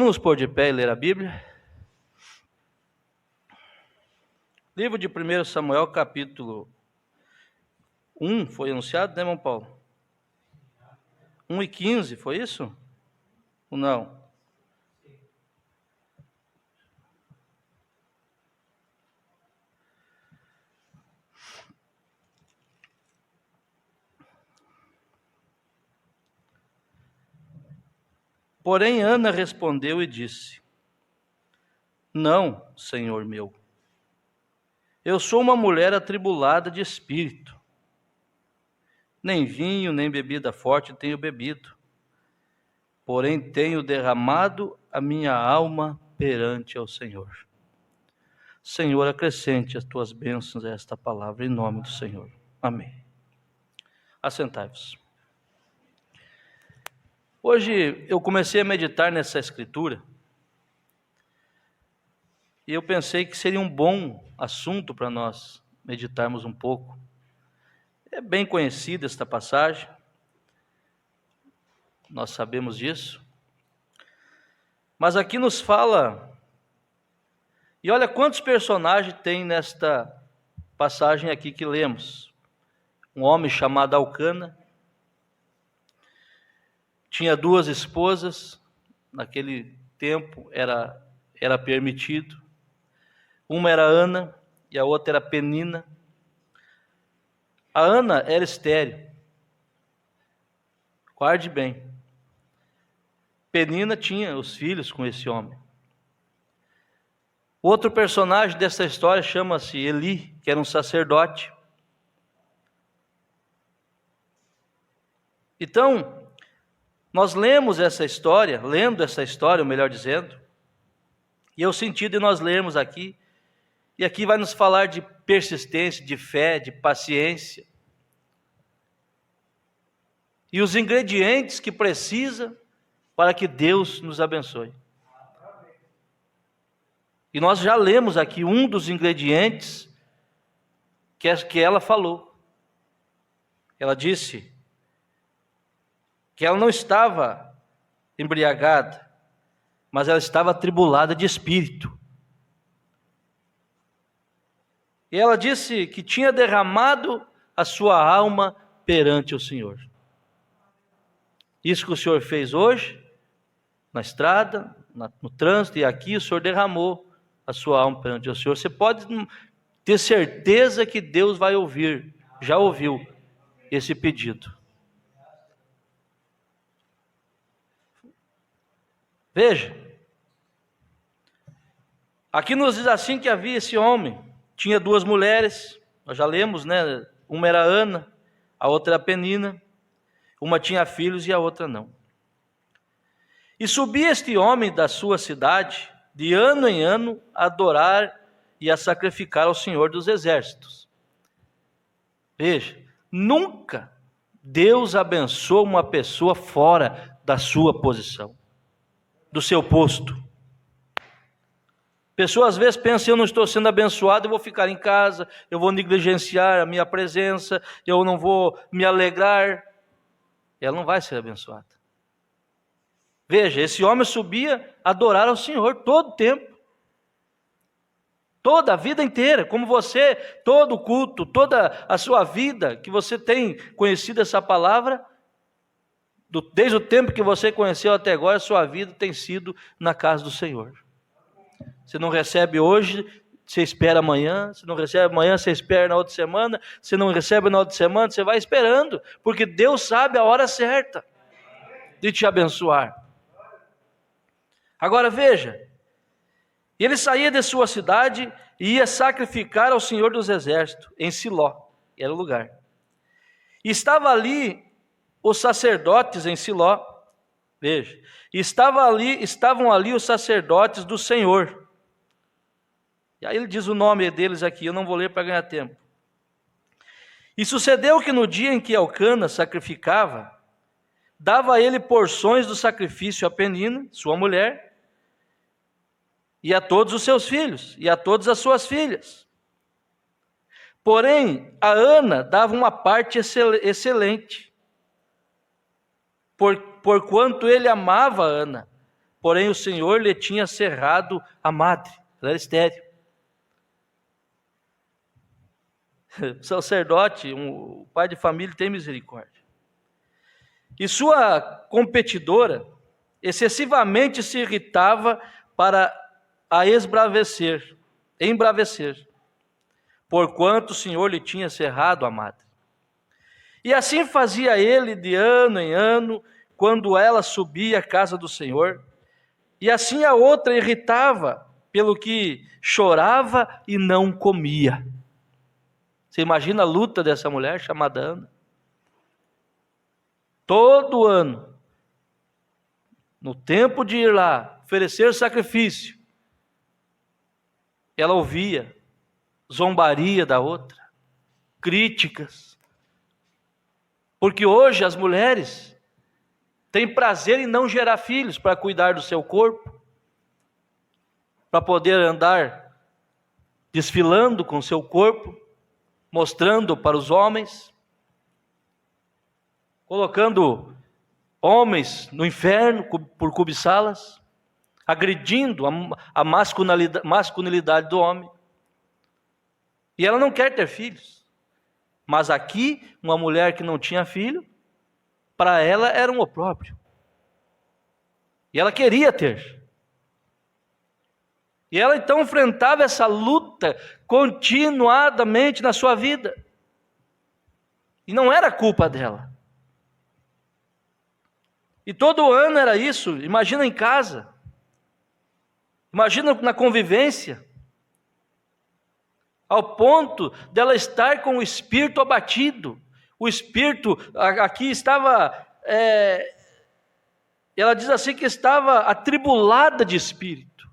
Vamos nos pôr de pé e ler a Bíblia? Livro de 1 Samuel, capítulo 1, foi anunciado, né, irmão Paulo? 1:15, foi isso? Ou não? Porém, Ana respondeu e disse: Não, Senhor meu. Eu sou uma mulher atribulada de espírito. Nem vinho, nem bebida forte tenho bebido. Porém, tenho derramado a minha alma perante ao Senhor. Senhor, acrescente as tuas bênçãos a esta palavra, em nome do Senhor. Amém. Assentai-vos. Hoje eu comecei a meditar nessa escritura e eu pensei que seria um bom assunto para nós meditarmos um pouco. É bem conhecida esta passagem, nós sabemos disso, mas aqui nos fala, e olha quantos personagens tem nesta passagem aqui que lemos. Um homem chamado Elcana, tinha 2 esposas, naquele tempo era permitido. Uma era Ana e a outra era Penina. A Ana era estéril. Guarde bem. Penina tinha os filhos com esse homem. Outro personagem dessa história chama-se Eli, que era um sacerdote. Então, nós lendo essa história, melhor dizendo, e é o sentido de nós lermos aqui, e aqui vai nos falar de persistência, de fé, de paciência, e os ingredientes que precisa para que Deus nos abençoe. E nós já lemos aqui um dos ingredientes que ela falou. Ela disse que ela não estava embriagada, mas ela estava atribulada de espírito. E ela disse que tinha derramado a sua alma perante o Senhor. Isso que o Senhor fez hoje, na estrada, no trânsito, e aqui o Senhor derramou a sua alma perante o Senhor. Você pode ter certeza que Deus vai ouvir, já ouviu esse pedido. Veja, aqui nos diz assim que havia esse homem, tinha 2 mulheres, nós já lemos, né? Uma era Ana, a outra era Penina, uma tinha filhos e a outra não. E subia este homem da sua cidade, de ano em ano, a adorar e a sacrificar ao Senhor dos Exércitos. Veja, nunca Deus abençoa uma pessoa fora da sua posição, do seu posto. Pessoas às vezes pensam: eu não estou sendo abençoado, eu vou ficar em casa, eu vou negligenciar a minha presença, eu não vou me alegrar. Ela não vai ser abençoada. Veja, esse homem subia a adorar ao Senhor todo o tempo, toda a vida inteira, como você, todo o culto, toda a sua vida, que você tem conhecido essa palavra, desde o tempo que você conheceu até agora, a sua vida tem sido na casa do Senhor. Você não recebe hoje, você espera amanhã. Se não recebe amanhã, você espera na outra semana. Se não recebe na outra semana, você vai esperando, porque Deus sabe a hora certa de te abençoar. Agora veja, ele saía de sua cidade e ia sacrificar ao Senhor dos Exércitos em Siló, era o lugar. E estava ali os sacerdotes em Siló, veja, estavam ali os sacerdotes do Senhor. E aí ele diz o nome deles aqui, eu não vou ler para ganhar tempo. E sucedeu que no dia em que Elcana sacrificava, dava a ele porções do sacrifício a Penina, sua mulher, e a todos os seus filhos, e a todas as suas filhas. Porém, a Ana dava uma parte excelente, porquanto ele amava a Ana, porém o Senhor lhe tinha cerrado a madre, ela era estéril. O sacerdote, o pai de família, tem misericórdia. E sua competidora excessivamente se irritava para a embravecer, porquanto o Senhor lhe tinha cerrado a madre. E assim fazia ele de ano em ano, quando ela subia à casa do Senhor, e assim a outra irritava, pelo que chorava e não comia. Você imagina a luta dessa mulher chamada Ana? Todo ano, no tempo de ir lá oferecer sacrifício, ela ouvia zombaria da outra, críticas. Porque hoje as mulheres têm prazer em não gerar filhos para cuidar do seu corpo, para poder andar desfilando com seu corpo, mostrando para os homens, colocando homens no inferno por cobiçá-las, agredindo a masculinidade do homem. E ela não quer ter filhos. Mas aqui, uma mulher que não tinha filho, para ela era um opróbrio. E ela queria ter. E ela então enfrentava essa luta continuadamente na sua vida. E não era culpa dela. E todo ano era isso. Imagina em casa. Imagina na convivência. Ao ponto dela estar com o espírito abatido. O espírito aqui estava... ela diz assim que estava atribulada de espírito.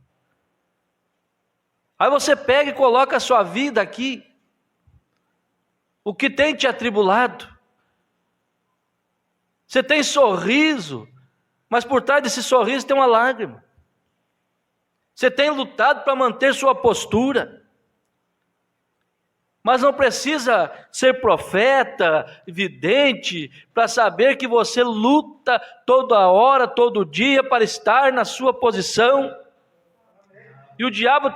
Aí você pega e coloca a sua vida aqui. O que tem te atribulado? Você tem sorriso, mas por trás desse sorriso tem uma lágrima. Você tem lutado para manter sua postura, mas não precisa ser profeta, vidente, para saber que você luta toda hora, todo dia, para estar na sua posição. E o diabo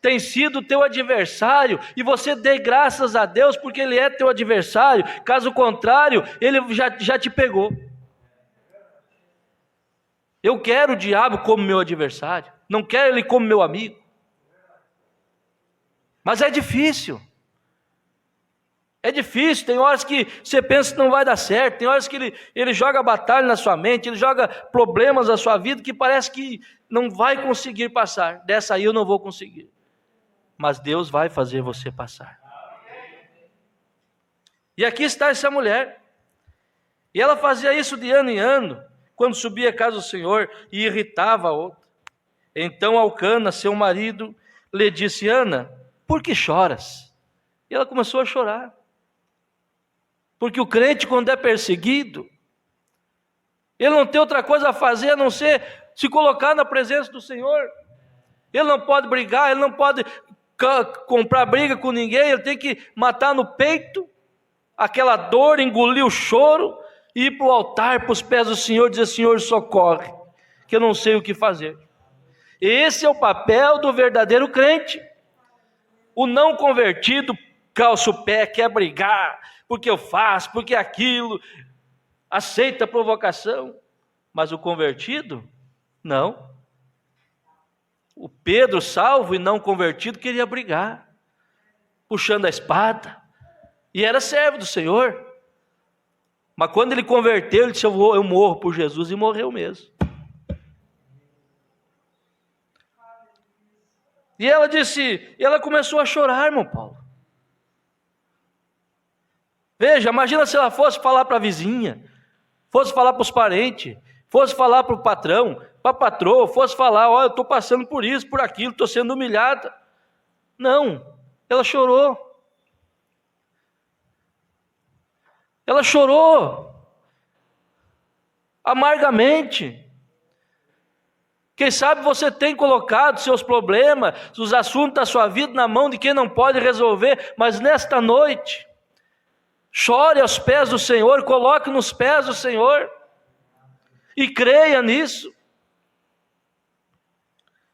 tem sido teu adversário, e você dê graças a Deus porque ele é teu adversário. Caso contrário, ele já te pegou. Eu quero o diabo como meu adversário, não quero ele como meu amigo. Mas é difícil. É difícil, tem horas que você pensa que não vai dar certo, tem horas que ele joga batalha na sua mente, ele joga problemas na sua vida que parece que não vai conseguir passar. Dessa aí eu não vou conseguir. Mas Deus vai fazer você passar. E aqui está essa mulher. E ela fazia isso de ano em ano, quando subia à casa do Senhor e irritava a outra. Então Alcana, seu marido, lhe disse: Ana, por que choras? E ela começou a chorar. Porque o crente, quando é perseguido, ele não tem outra coisa a fazer a não ser se colocar na presença do Senhor. Ele não pode brigar, ele não pode comprar briga com ninguém, ele tem que matar no peito aquela dor, engolir o choro e ir para o altar, para os pés do Senhor, dizer: Senhor, socorre, que eu não sei o que fazer. Esse é o papel do verdadeiro crente. O não convertido calça o pé, quer brigar, porque eu faço, porque aquilo, aceita a provocação. Mas o convertido, não. O Pedro, salvo e não convertido, queria brigar, puxando a espada, e era servo do Senhor. Mas quando ele converteu, ele disse: eu morro por Jesus, e morreu mesmo. E ela disse, ela começou a chorar, irmão Paulo. Veja, imagina se ela fosse falar para a vizinha, fosse falar para os parentes, fosse falar para o patrão, para a patroa, fosse falar: olha, eu estou passando por isso, por aquilo, estou sendo humilhada. Não, ela chorou. Ela chorou amargamente. Quem sabe você tem colocado seus problemas, os assuntos da sua vida na mão de quem não pode resolver, mas nesta noite, chore aos pés do Senhor, coloque nos pés do Senhor e creia nisso.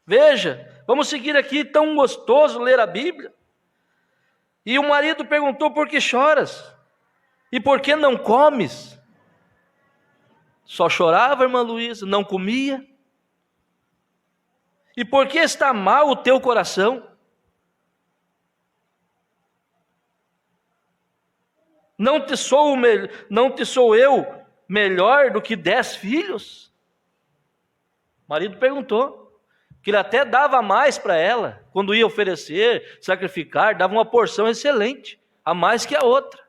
Veja, vamos seguir aqui, tão gostoso ler a Bíblia. E o marido perguntou: por que choras? E por que não comes? Só chorava, irmã Luísa, não comia. E por que está mal o teu coração? Não te sou eu melhor do que 10 filhos? O marido perguntou. Que ele até dava mais para ela, quando ia oferecer, sacrificar, dava uma porção excelente, a mais que a outra.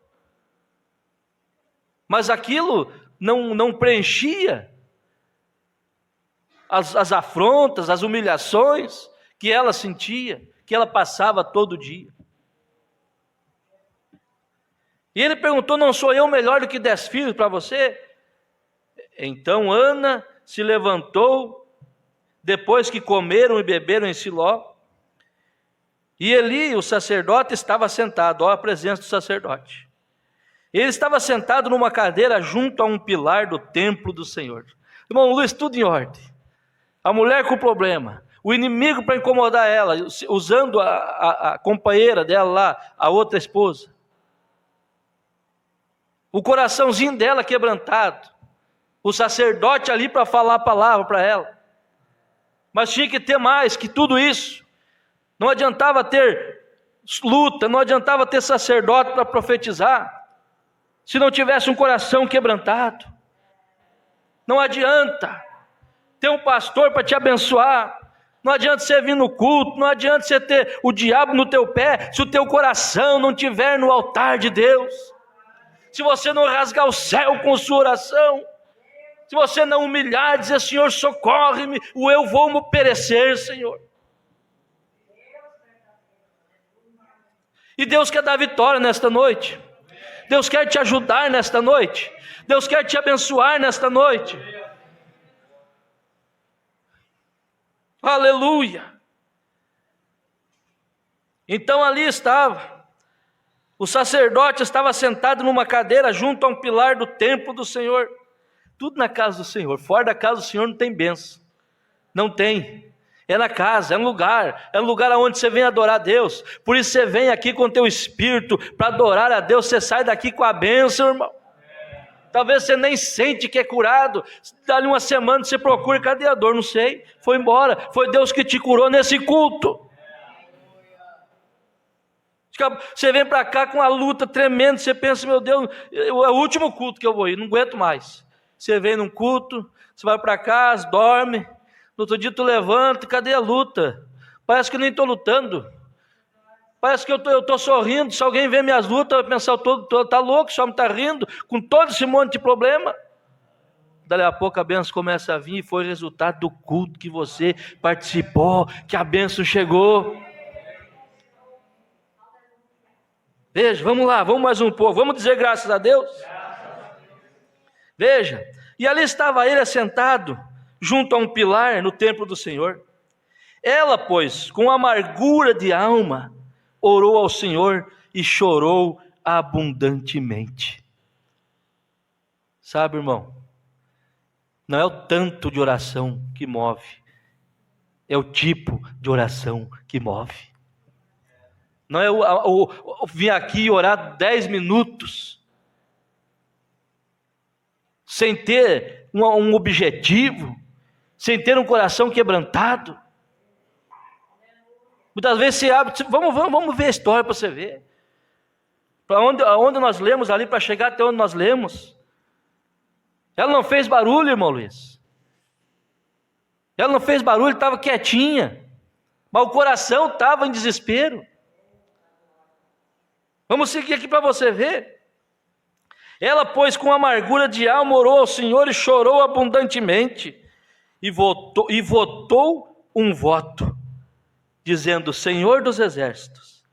Mas aquilo não preenchia as afrontas, as humilhações que ela sentia, que ela passava todo dia. E ele perguntou: não sou eu melhor do que 10 filhos para você? Então Ana se levantou, depois que comeram e beberam em Siló, e Eli, o sacerdote, estava sentado. Olha a presença do sacerdote. Ele estava sentado numa cadeira junto a um pilar do templo do Senhor. Irmão Luiz, tudo em ordem. A mulher com problema, o inimigo para incomodar ela, usando a companheira dela lá, a outra esposa. O coraçãozinho dela quebrantado. O sacerdote ali para falar a palavra para ela. Mas tinha que ter mais que tudo isso. Não adiantava ter luta, não adiantava ter sacerdote para profetizar, se não tivesse um coração quebrantado. Não adianta ter um pastor para te abençoar, não adianta você vir no culto, não adianta você ter o diabo no teu pé, se o teu coração não estiver no altar de Deus, se você não rasgar o céu com sua oração, se você não humilhar, dizer: Senhor, socorre-me, ou eu vou perecer, Senhor. E Deus quer dar vitória nesta noite. Deus quer te ajudar nesta noite. Deus quer te abençoar nesta noite. Aleluia. Então ali estava. O sacerdote estava sentado numa cadeira junto a um pilar do templo do Senhor. Tudo na casa do Senhor. Fora da casa do Senhor não tem bênção. Não tem. É na casa, é um lugar onde você vem adorar a Deus. Por isso você vem aqui com o teu espírito para adorar a Deus. Você sai daqui com a bênção, irmão. Talvez você nem sente que é curado. Dali uma semana você procura: cadê a dor? Não sei, foi embora. Foi Deus que te curou nesse culto. Você vem para cá com a luta tremenda. Você pensa: meu Deus, é o último culto que eu vou ir, não aguento mais. Você vem num culto, você vai para casa, dorme. No outro dia tu levanta: cadê a luta? Parece que nem estou lutando. Parece que eu estou sorrindo. Se alguém vê minhas lutas, vai pensar: está louco, só me está rindo, com todo esse monte de problema. Dali a pouco a bênção começa a vir, e foi resultado do culto que você participou, que a bênção chegou. Veja, vamos lá, vamos mais um pouco, vamos dizer graças a Deus. Veja, e ali estava ele assentado junto a um pilar no templo do Senhor. Ela, pois, com amargura de alma, orou ao Senhor e chorou abundantemente. Sabe, irmão, não é o tanto de oração que move, é o tipo de oração que move. Não é o vir aqui e orar 10 minutos, sem ter um objetivo, sem ter um coração quebrantado. Muitas vezes você abre, vamos ver a história para você ver. Para onde nós lemos ali, para chegar até onde nós lemos. Ela não fez barulho, irmão Luiz. Ela não fez barulho, estava quietinha. Mas o coração estava em desespero. Vamos seguir aqui para você ver. Ela, pois, com amargura de alma, orou ao Senhor e chorou abundantemente. E votou um voto, dizendo: Senhor dos exércitos,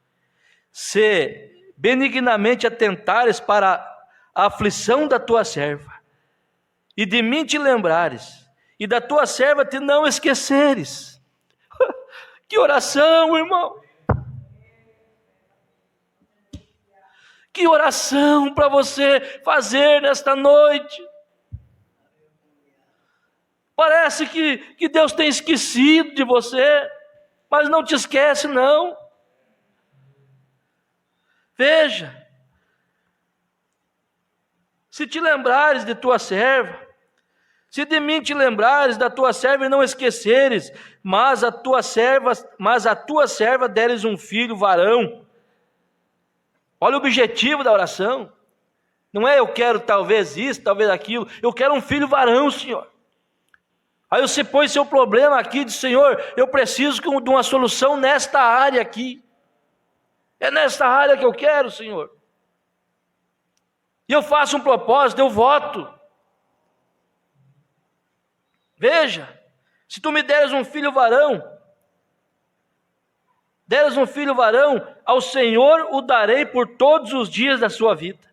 se benignamente atentares para a aflição da tua serva, e de mim te lembrares, e da tua serva te não esqueceres. Que oração, irmão! Que oração para você fazer nesta noite. Parece que Deus tem esquecido de você, mas não te esquece não. Veja, se te lembrares de tua serva, se de mim te lembrares da tua serva e não esqueceres, mas a tua serva deres um filho varão. Olha o objetivo da oração. Não é eu quero talvez isso, talvez aquilo. Eu quero um filho varão, Senhor. Aí você põe seu problema aqui e diz, Senhor, eu preciso de uma solução nesta área aqui. É nesta área que eu quero, Senhor. E eu faço um propósito, eu voto. Veja, se tu me deres um filho varão, ao Senhor o darei por todos os dias da sua vida,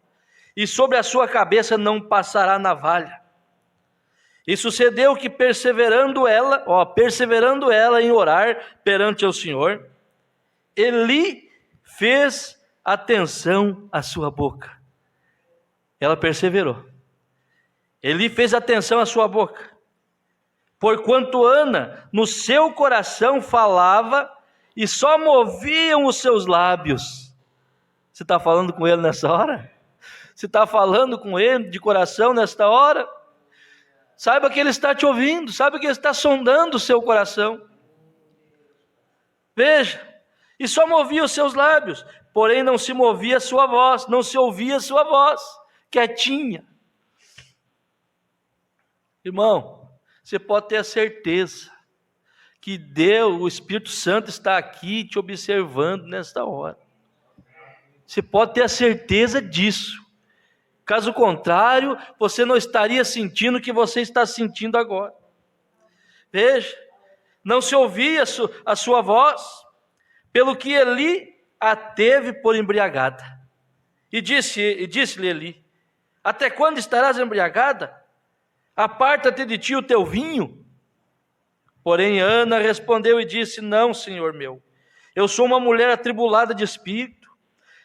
e sobre a sua cabeça não passará navalha. E sucedeu que perseverando ela em orar perante o Senhor, Eli fez atenção à sua boca. Ela perseverou. Eli fez atenção à sua boca. Porquanto Ana no seu coração falava e só moviam os seus lábios. Você está falando com ele nessa hora? Você está falando com ele de coração nesta hora? Saiba que ele está te ouvindo, saiba que ele está sondando o seu coração. Veja, e só movia os seus lábios, porém não se movia a sua voz, não se ouvia a sua voz, quietinha. Irmão, você pode ter a certeza que Deus, o Espírito Santo está aqui te observando nesta hora. Você pode ter a certeza disso. Caso contrário, você não estaria sentindo o que você está sentindo agora. Veja, não se ouvia a sua voz, pelo que Eli a teve por embriagada. E disse-lhe Eli, até quando estarás embriagada? Aparta-te de ti o teu vinho. Porém Ana respondeu e disse, não, Senhor meu, eu sou uma mulher atribulada de espírito,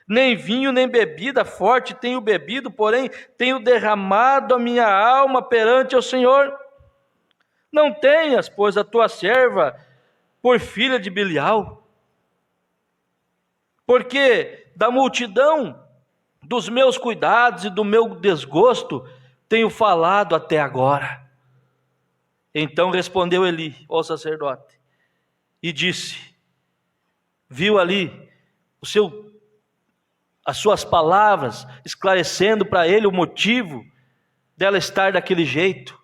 nem vinho nem bebida forte tenho bebido, porém tenho derramado a minha alma perante o Senhor. Não tenhas, pois, a tua serva por filha de Belial, porque da multidão dos meus cuidados e do meu desgosto tenho falado até agora. Então respondeu Eli ao sacerdote e disse, viu ali as suas palavras, esclarecendo para ele o motivo dela estar daquele jeito.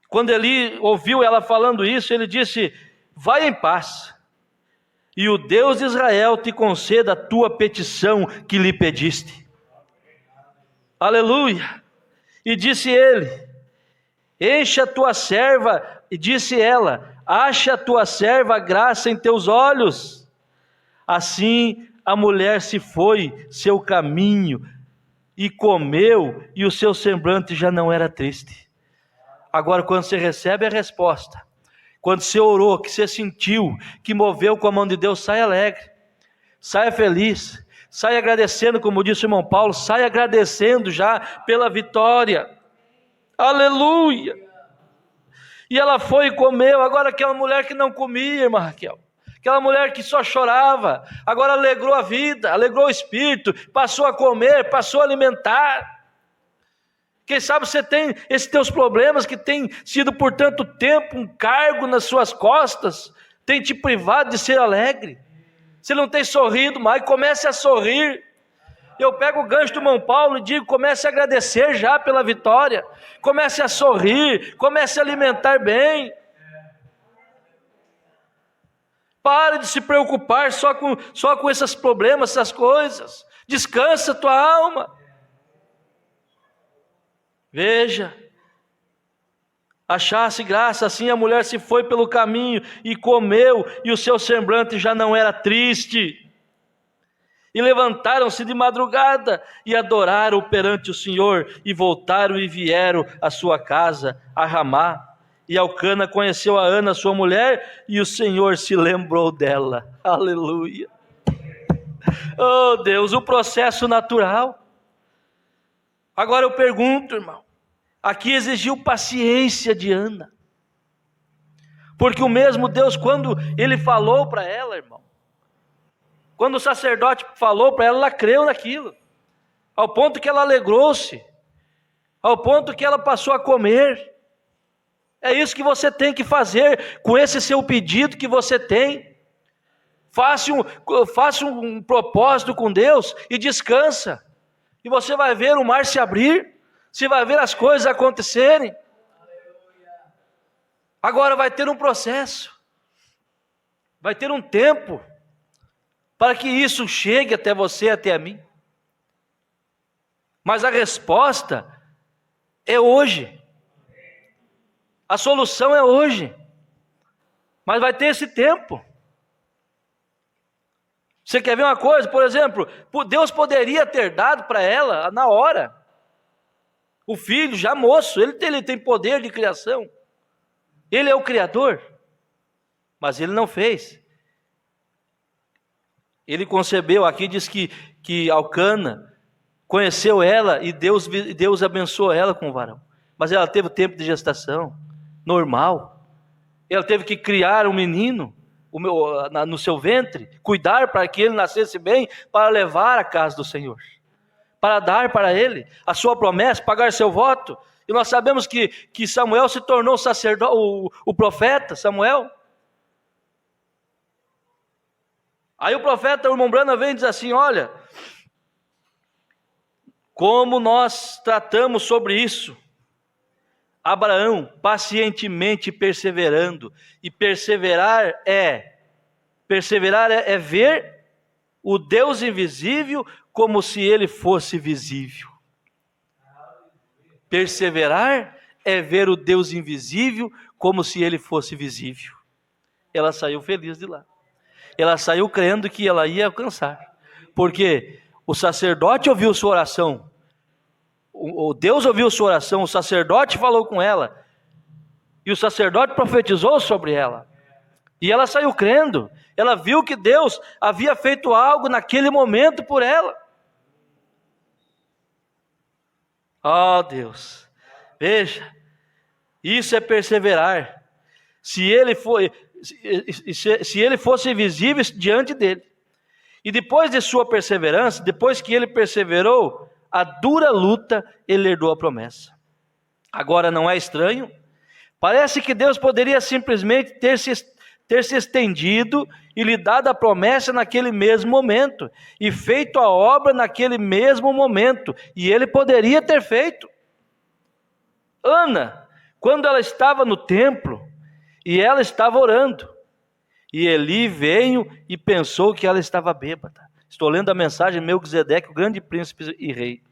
Quando Eli ouviu ela falando isso, ele disse, vai em paz, e o Deus de Israel te conceda a tua petição que lhe pediste. Aleluia! E disse ele, enche a tua serva, e disse ela, acha a tua serva graça em teus olhos. Assim a mulher se foi seu caminho e comeu, e o seu semblante já não era triste. Agora, quando você recebe a resposta, quando você orou, que você sentiu, que moveu com a mão de Deus, sai alegre, saia feliz, saia agradecendo, como disse o irmão Paulo, saia agradecendo já pela vitória. Aleluia! E ela foi e comeu. Agora aquela mulher que não comia, irmã Raquel, aquela mulher que só chorava, agora alegrou a vida, alegrou o espírito, passou a comer, passou a alimentar. Quem sabe você tem esses teus problemas que tem sido por tanto tempo um cargo nas suas costas, tem te privado de ser alegre. Você não tem sorrido mais, comece a sorrir. Eu pego o gancho do irmão Paulo e digo, comece a agradecer já pela vitória, comece a sorrir, comece a alimentar bem. Pare de se preocupar só com esses problemas, essas coisas. Descansa a tua alma. Veja, achasse graça, assim a mulher se foi pelo caminho e comeu, e o seu semblante já não era triste. E levantaram-se de madrugada e adoraram perante o Senhor, e voltaram e vieram à sua casa, a Ramá. E Elcana conheceu a Ana, sua mulher, e o Senhor se lembrou dela. Aleluia. Oh Deus, o processo natural. Agora eu pergunto, irmão, Aqui exigiu paciência de Ana. Porque o mesmo Deus, quando ele falou para ela, irmão, quando o sacerdote falou para ela, ela creu naquilo, ao ponto que ela alegrou-se, ao ponto que ela passou a comer. É isso que você tem que fazer com esse seu pedido que você tem. Faça um propósito com Deus e descansa. E você vai ver o mar se abrir, você vai ver as coisas acontecerem. Agora vai ter um processo, vai ter um tempo para que isso chegue até você, até a mim. Mas a resposta é hoje. A solução é hoje. Mas vai ter esse tempo. Você quer ver uma coisa? Por exemplo, Deus poderia ter dado para ela na hora. O filho já moço, ele tem poder de criação. Ele é o Criador. Mas ele não fez. Ele concebeu, aqui diz que Elcana conheceu ela e Deus abençoou ela com o varão. Mas ela teve o tempo de gestação normal. Ela teve que criar um menino no seu ventre, cuidar para que ele nascesse bem, para levar à casa do Senhor, para dar para ele a sua promessa, pagar seu voto. E nós sabemos que Samuel se tornou sacerdote, o profeta Samuel. Aí o profeta, o irmão Branham, vem e diz assim: olha, como nós tratamos sobre isso. Abraão pacientemente perseverando, e perseverar é ver o Deus invisível como se ele fosse visível. Perseverar é ver o Deus invisível como se ele fosse visível. Ela saiu feliz de lá. Ela saiu crendo que ela ia alcançar. Porque o sacerdote ouviu sua oração. O Deus ouviu sua oração, o sacerdote falou com ela, e o sacerdote profetizou sobre ela, e ela saiu crendo. Ela viu que Deus havia feito algo naquele momento por ela. Oh Deus, veja, isso é perseverar. Se ele fosse visível diante dele, e depois de sua perseverança, depois que ele perseverou, a dura luta, ele herdou a promessa. Agora não é estranho? Parece que Deus poderia simplesmente ter se estendido e lhe dado a promessa naquele mesmo momento, e feito a obra naquele mesmo momento, e ele poderia ter feito. Ana, quando ela estava no templo, e ela estava orando, e Eli veio e pensou que ela estava bêbada. Estou lendo a mensagem de Melquisedeque, o grande príncipe e rei.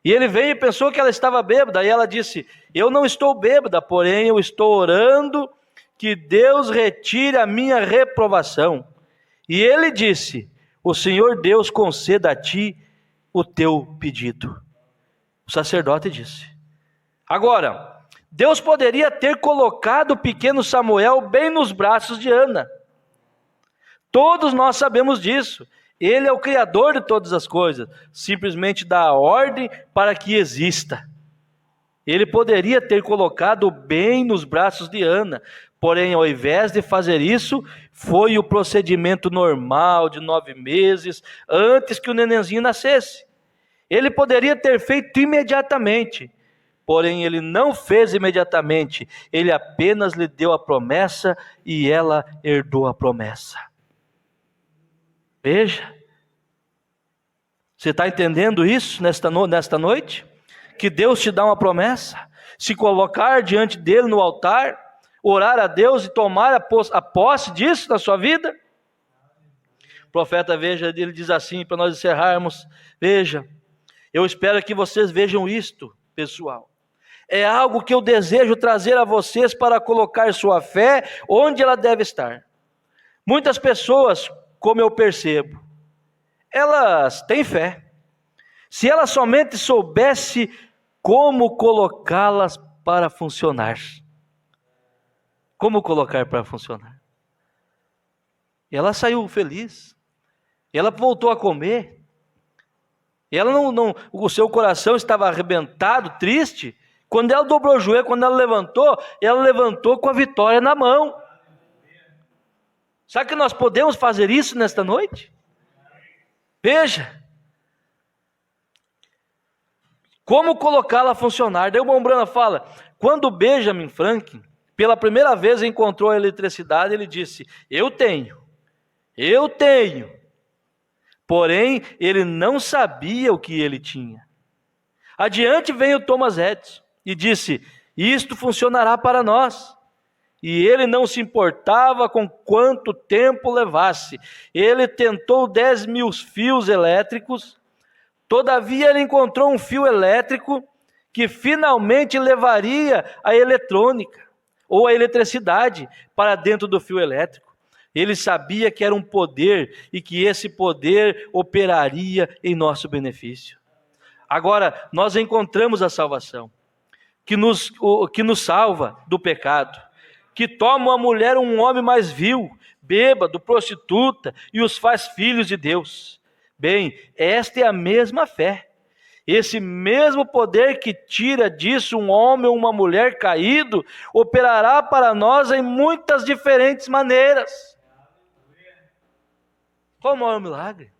E ele veio e pensou que ela estava bêbada, e ela disse: eu não estou bêbada, porém eu estou orando que Deus retire a minha reprovação. E ele disse: o Senhor Deus conceda a ti o teu pedido. O sacerdote disse. Agora, Deus poderia ter colocado o pequeno Samuel bem nos braços de Ana. Todos nós sabemos disso. Ele é o Criador de todas as coisas, simplesmente dá a ordem para que exista. Ele poderia ter colocado bem nos braços de Ana, porém, ao invés de fazer isso, foi o procedimento normal de 9 meses, antes que o nenenzinho nascesse. Ele poderia ter feito imediatamente, porém ele não fez imediatamente, ele apenas lhe deu a promessa e ela herdou a promessa. Veja, você está entendendo isso nesta noite? Que Deus te dá uma promessa, se colocar diante dele no altar, orar a Deus e tomar a posse disso na sua vida? O profeta, veja, ele diz assim, para nós encerrarmos: veja, eu espero que vocês vejam isto, pessoal. É algo que eu desejo trazer a vocês para colocar sua fé onde ela deve estar. Muitas pessoas, como eu percebo, elas têm fé. Se elas somente soubesse como colocá-las para funcionar. Como colocar para funcionar? Ela saiu feliz. Ela voltou a comer. Ela o seu coração estava arrebentado, triste, Quando ela dobrou o joelho, quando ela levantou com a vitória na mão. Sabe que nós podemos fazer isso nesta noite? Veja. Como colocá-la a funcionar? Daí o Mombrana fala, quando Benjamin Franklin, pela primeira vez encontrou a eletricidade, ele disse, eu tenho. Porém, ele não sabia o que ele tinha. Adiante veio Thomas Edison e disse, isto funcionará para nós. E ele não se importava com quanto tempo levasse. Ele tentou 10.000 fios elétricos, todavia ele encontrou um fio elétrico que finalmente levaria a eletrônica, ou a eletricidade, para dentro do fio elétrico. Ele sabia que era um poder, e que esse poder operaria em nosso benefício. Agora, nós encontramos a salvação, que nos salva do pecado, que toma uma mulher ou um homem mais vil, bêbado, prostituta, e os faz filhos de Deus. Bem, esta é a mesma fé. Esse mesmo poder que tira disso um homem ou uma mulher caído, operará para nós em muitas diferentes maneiras. Qual o maior milagre?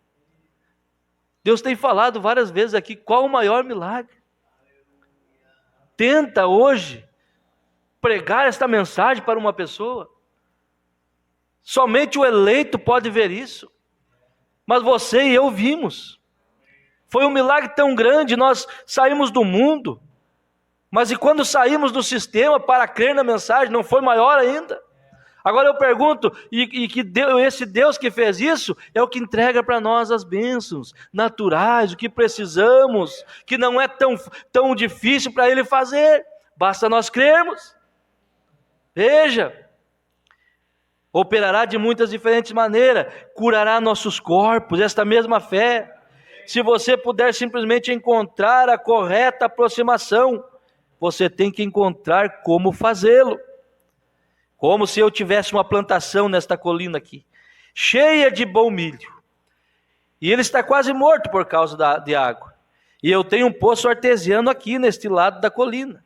Deus tem falado várias vezes aqui, qual o maior milagre? Tenta hoje pregar esta mensagem para uma pessoa. Somente o eleito pode ver isso. Mas você e eu vimos. Foi um milagre tão grande, nós saímos do mundo. Mas e quando saímos do sistema para crer na mensagem, não foi maior ainda? Agora eu pergunto, esse Deus que fez isso, é o que entrega para nós as bênçãos naturais, o que precisamos, que não é tão difícil para Ele fazer, basta nós crermos. Veja, operará de muitas diferentes maneiras, curará nossos corpos, esta mesma fé. Se você puder simplesmente encontrar a correta aproximação, você tem que encontrar como fazê-lo. Como se eu tivesse uma plantação nesta colina aqui, cheia de bom milho, e ele está quase morto por causa de água, e eu tenho um poço artesiano aqui neste lado da colina.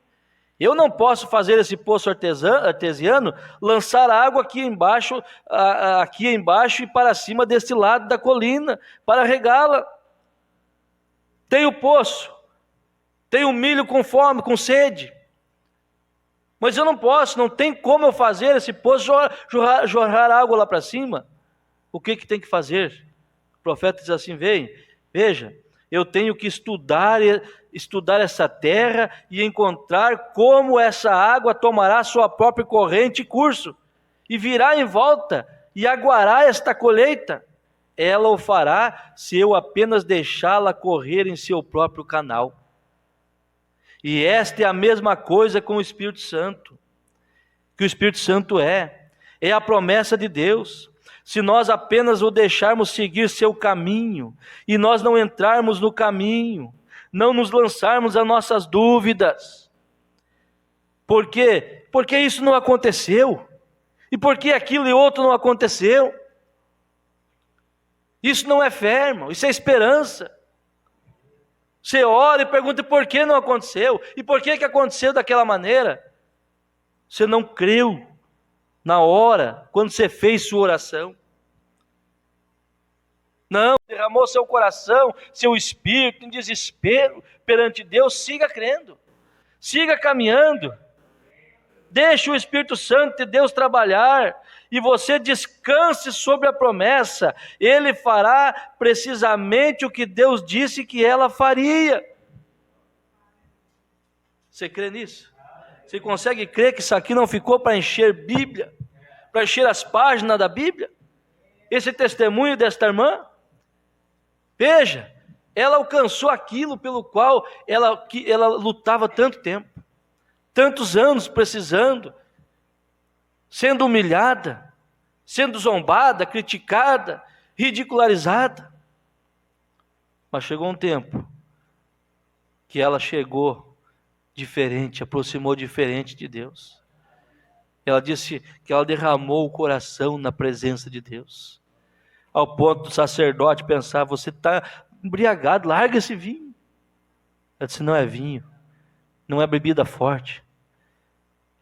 Eu não posso fazer esse poço artesiano, lançar água aqui embaixo e para cima deste lado da colina, para regá-la. Tem o poço, tem o milho com fome, com sede, mas eu não posso, não tem como eu fazer esse poço jorrar água lá para cima. O que tem que fazer? O profeta diz assim, veja, eu tenho que estudar essa terra e encontrar como essa água tomará sua própria corrente e curso, e virá em volta e aguará esta colheita. Ela o fará se eu apenas deixá-la correr em seu próprio canal. E esta é a mesma coisa com o Espírito Santo, que o Espírito Santo é a promessa de Deus. Se nós apenas o deixarmos seguir seu caminho, e nós não entrarmos no caminho, não nos lançarmos as nossas dúvidas. Por quê? Porque isso não aconteceu, e porque aquilo e outro não aconteceu. Isso não é fé, irmão, isso é esperança. Você ora e pergunta por que não aconteceu, e por que aconteceu daquela maneira. Você não creu na hora, quando você fez sua oração. Não, derramou seu coração, seu espírito em desespero perante Deus. Siga crendo, siga caminhando, deixe o Espírito Santo de Deus trabalhar, e você descanse sobre a promessa. Ele fará precisamente o que Deus disse que ela faria. Você crê nisso? Você consegue crer que isso aqui não ficou para encher Bíblia, para encher as páginas da Bíblia? Esse testemunho desta irmã? Veja, ela alcançou aquilo pelo qual ela lutava tanto tempo, tantos anos precisando, sendo humilhada, sendo zombada, criticada, ridicularizada. Mas chegou um tempo que ela chegou diferente, aproximou diferente de Deus. Ela disse que ela derramou o coração na presença de Deus, ao ponto do sacerdote pensar, você está embriagado, larga esse vinho. Ela disse, não é vinho, não é bebida forte.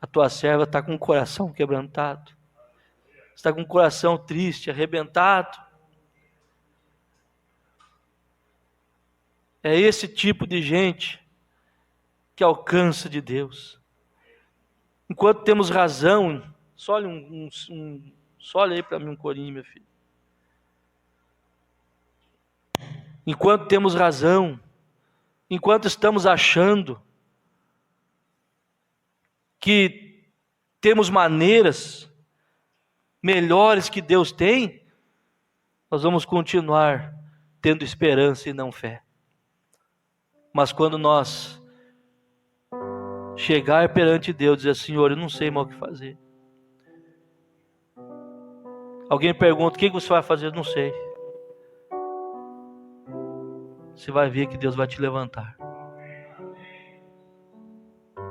A tua serva está com o coração quebrantado, está com o coração triste, arrebentado. É esse tipo de gente que alcança de Deus. Enquanto temos razão, só olha aí para mim um corinho, meu filho. Enquanto temos razão, enquanto estamos achando que temos maneiras melhores que Deus tem, nós vamos continuar tendo esperança e não fé. Mas quando nós chegar perante Deus e dizer: Senhor, eu não sei mais o que fazer. Alguém pergunta: o que você vai fazer? Eu não sei. Você vai ver que Deus vai te levantar.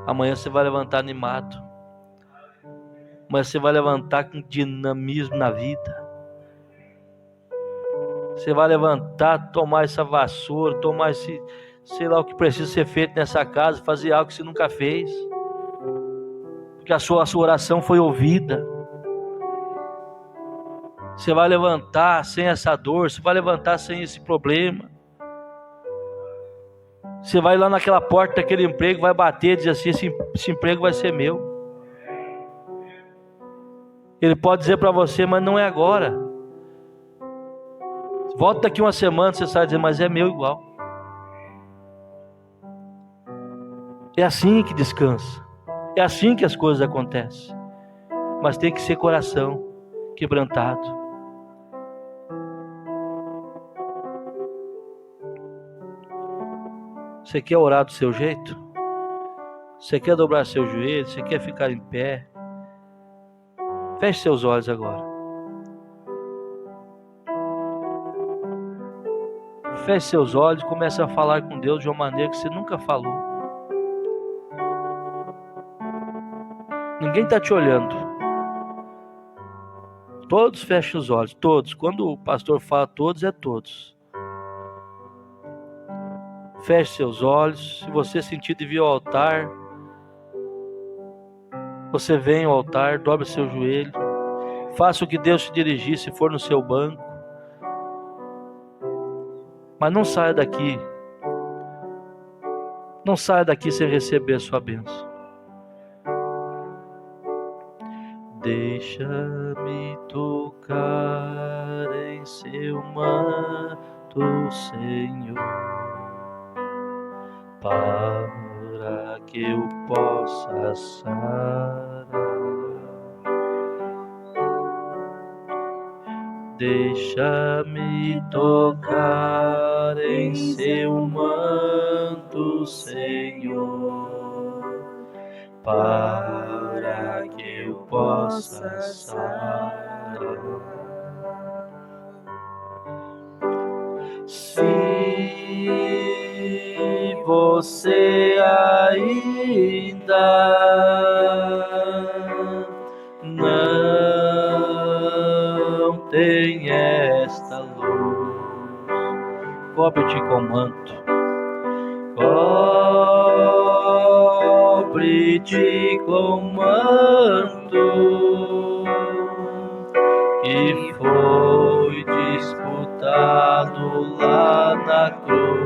Amanhã você vai levantar animado. Amanhã você vai levantar com dinamismo na vida. Você vai levantar, tomar essa vassoura, tomar esse, sei lá o que precisa ser feito nessa casa, fazer algo que você nunca fez, porque a sua oração foi ouvida. Você vai levantar sem essa dor, você vai levantar sem esse problema. Você vai lá naquela porta daquele emprego, vai bater e dizer assim: esse emprego vai ser meu. Ele pode dizer para você: mas não é agora. Volta daqui uma semana, você sai dizer: mas é meu igual. É assim que descansa. É assim que as coisas acontecem. Mas tem que ser coração quebrantado. Você quer orar do seu jeito? Você quer dobrar seu joelho? Você quer ficar em pé? Feche seus olhos agora. Feche seus olhos e comece a falar com Deus de uma maneira que você nunca falou. Ninguém está te olhando. Todos fechem os olhos, todos. Quando o pastor fala todos, é todos. Feche seus olhos. Se você sentir de vir ao altar, você vem ao altar, dobre seu joelho. Faça o que Deus te dirigir, se for no seu banco. Mas não saia daqui. Não saia daqui sem receber a sua bênção. Deixa-me tocar em seu manto, Senhor, para que eu possa sarar. Deixa-me tocar em seu manto, Senhor, para que eu possa sarar. Se você ainda não tem esta luz, cobre-te com manto, cobre-te com manto que foi disputado lá na cruz.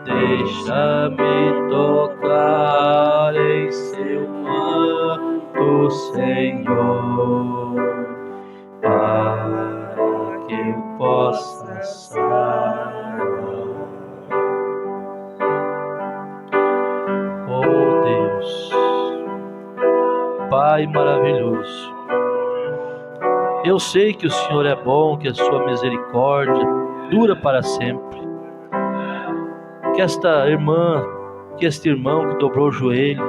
Deixa-me tocar em seu manto, Senhor, para que eu possa sarar. Oh Deus, Pai maravilhoso, eu sei que o Senhor é bom, que a sua misericórdia dura para sempre. Que esta irmã, que este irmão que dobrou o joelho,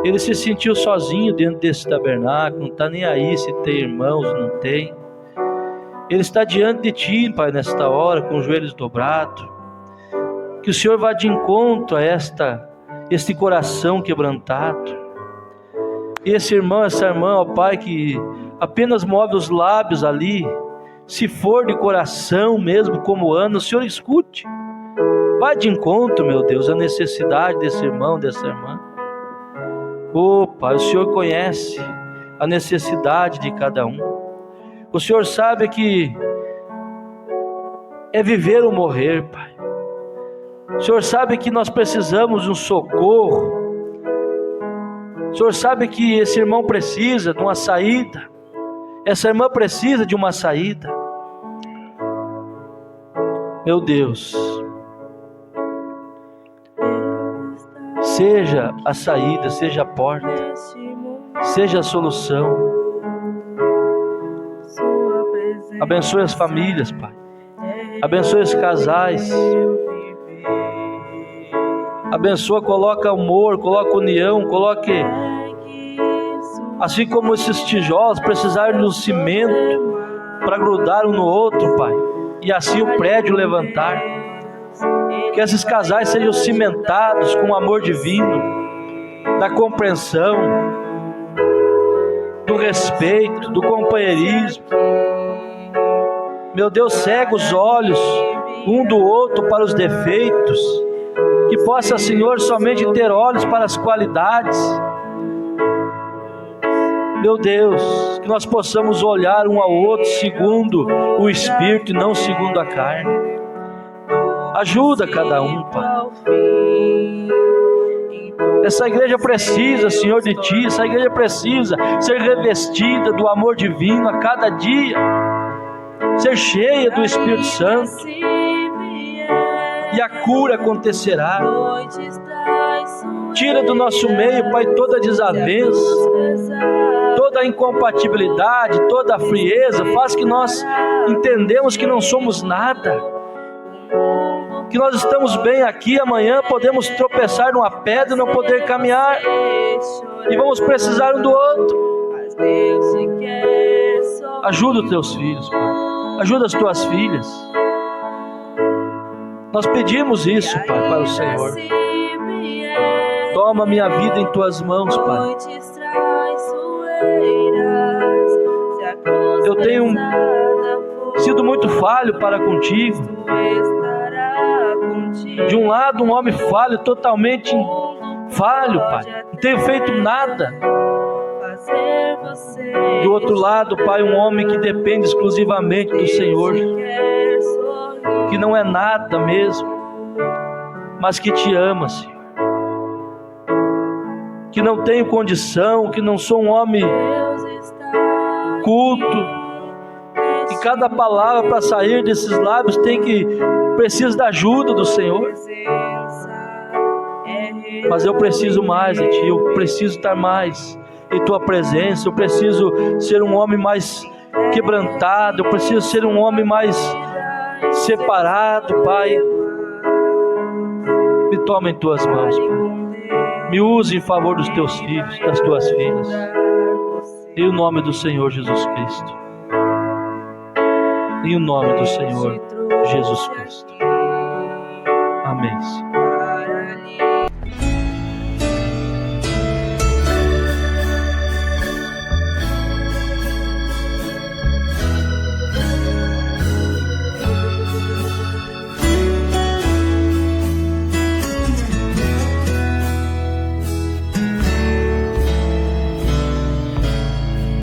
ele se sentiu sozinho dentro desse tabernáculo, não está nem aí se tem irmãos ou não tem. Ele está diante de Ti, Pai, nesta hora, com os joelhos dobrados. Que o Senhor vá de encontro a este coração quebrantado. Esse irmão, essa irmã, ó Pai, que apenas move os lábios ali, Se for de coração mesmo, como Ana, o Senhor escute. Vai de encontro, meu Deus, à necessidade desse irmão, dessa irmã. Pai, o Senhor conhece a necessidade de cada um. O Senhor sabe que é viver ou morrer, Pai. O Senhor sabe que nós precisamos de um socorro. O Senhor sabe que esse irmão precisa de uma saída. Essa irmã precisa de uma saída. Meu Deus, seja a saída, seja a porta, seja a solução. Abençoe as famílias, Pai. Abençoe os casais. Abençoa, coloca amor, coloca união, coloque, assim como esses tijolos precisaram de um cimento para grudar um no outro, Pai, e assim o prédio levantar. Que esses casais sejam cimentados com o amor divino, da compreensão, do respeito, do companheirismo. Meu Deus, cega os olhos um do outro para os defeitos, que possa, Senhor, somente ter olhos para as qualidades. Meu Deus, que nós possamos olhar um ao outro segundo o Espírito e não segundo a carne. Ajuda cada um, Pai. Essa igreja precisa, Senhor, de Ti. Essa igreja precisa ser revestida do amor divino a cada dia, ser cheia do Espírito Santo, e a cura acontecerá. Tira do nosso meio, Pai, toda a desavença, toda a incompatibilidade, toda a frieza. Faz que nós entendemos que não somos nada, que nós estamos bem aqui, amanhã podemos tropeçar numa pedra e não poder caminhar, e vamos precisar um do outro. Ajuda os Teus filhos, Pai. Ajuda as Tuas filhas. Nós pedimos isso, Pai, para o Senhor. Toma minha vida em Tuas mãos, Pai. Eu tenho sido muito falho para contigo. De um lado, um homem falho, totalmente falho, Pai. Não tenho feito nada. Do outro lado, Pai, um homem que depende exclusivamente do Senhor, que não é nada mesmo, mas que Te ama, Senhor. Que não tenho condição, que não sou um homem culto, que cada palavra para sair desses lábios precisa da ajuda do Senhor. Mas eu preciso mais de Ti, eu preciso estar mais em Tua presença, eu preciso ser um homem mais quebrantado, eu preciso ser um homem mais separado, Pai. Me toma em Tuas mãos, Pai. Me use em favor dos Teus filhos, das Tuas filhas. Em o nome do Senhor Jesus Cristo. Em o nome do Senhor Jesus Cristo. Amém.